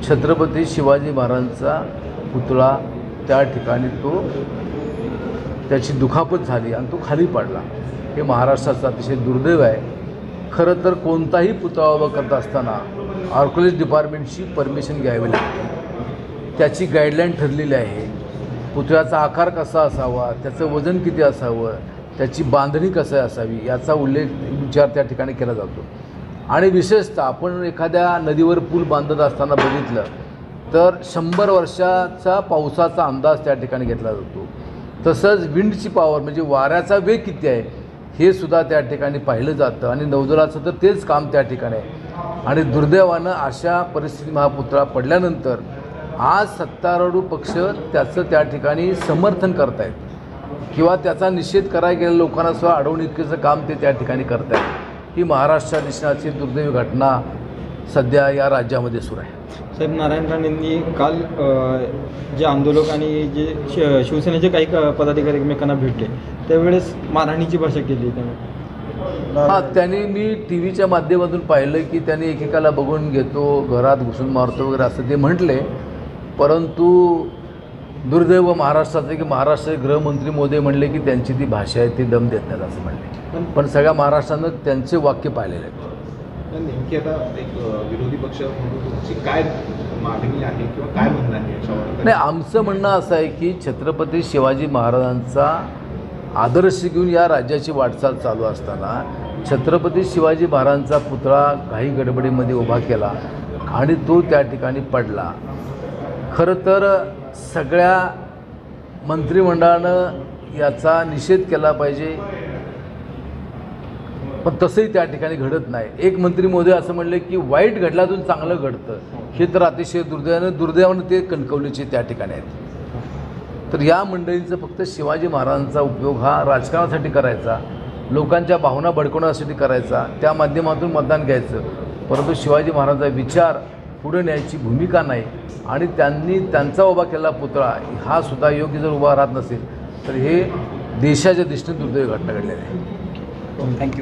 छत्रपती शिवाजी महाराजांचा पुतळा त्या ठिकाणी त्याची दुखापत झाली आणि तो खाली पडला। हे महाराष्ट्राचं अतिशय दुर्दैव आहे। खरं तर कोणताही पुतळा उभा करत असताना आर्किओलॉजी डिपार्टमेंटची परमिशन घ्यावी लागते। त्याची गाईडलाईन ठरलेली आहे। पुतळ्याचा आकार कसा असावा, त्याचं वजन किती असावं, त्याची बांधणी कशी असावी याचा विचार त्या ठिकाणी केला जातो। आणि विशेषतः आपण एखाद्या नदीवर पूल बांधत असताना बघितलं तर 100 वर्षाचा पावसाचा अंदाज त्या ठिकाणी घेतला जातो। तसंच विंडची पॉवर म्हणजे वाऱ्याचा वेग किती आहे हे सुद्धा त्या ठिकाणी पाहिलं जातं आणि नौदलाचं तर तेच काम त्या ठिकाणी आहे। आणि दुर्दैवानं अशा परिस्थितीत हा पुतळा पडल्यानंतर आज सत्तारूढ पक्ष त्याचं त्या ठिकाणी समर्थन करत आहेत किंवा त्याचा निषेध करायला गेलेल्या लोकांना सुद्धा अडवणुकीचं काम ते त्या ठिकाणी करत आहेत। ही महाराष्ट्र देशाची दुर्दैवी घटना सध्या या राज्यामध्ये सुरू आहे। साहेब, नारायण राणेंनी काल जे आंदोलक आणि जे शिवसेनेचे काही पदाधिकारी एकमेकांना भेटले त्यावेळेस मारहाणीची भाषा केली त्याने। हां, त्यांनी मी टी व्हीच्या माध्यमातून पाहिलं की त्यांनी एकेकाला बघून घेतो, घरात घुसून मारतो वगैरे असं ते म्हटले। परंतु दुर्दैव महाराष्ट्राचं की महाराष्ट्राचे गृहमंत्री मोदी म्हणले की त्यांची ती भाषा आहे ती दम देत नाहीत असं म्हणले। पण सगळ्या महाराष्ट्रानं त्यांचे वाक्य पाहिलेले आहेत। नेमकी आता एक विरोधी पक्ष म्हणून तुमची काय मागणी आहे किंवा काय म्हणणं आहे याच्यावर? नाही, आमचं म्हणणं असं आहे की छत्रपती शिवाजी महाराजांचा आदर्श घेऊन या राज्याची वाटचाल चालू असताना छत्रपती शिवाजी महाराजांचा पुतळा काही गडबडीमध्ये उभा केला आणि तो त्या ठिकाणी पडला। खरं तर सगळ्या मंत्रिमंडळानं याचा निषेध केला पाहिजे, पण तसंही त्या ठिकाणी घडत नाही। एक मंत्री महोदय असं म्हणले की वाईट घडल्यातून चांगलं घडतं, हे तर अतिशय दुर्दैवानं ते कणकवलीचे त्या ठिकाणी आहेत। तर या मंडळींचं फक्त शिवाजी महाराजांचा उपयोग हा राजकारणासाठी करायचा, लोकांच्या भावना भडकवण्यासाठी करायचा, त्या माध्यमातून मतदान घ्यायचं, परंतु शिवाजी महाराजांचा विचार पुढे न्यायची भूमिका नाही। आणि त्यांनी त्यांचा उभा केलेला पुतळा हा सुद्धा योग्य जर उभा राहत नसेल तर हे देशाच्या दृष्टीने दुर्दैवी घटना घडलेली आहे। थँक्यू।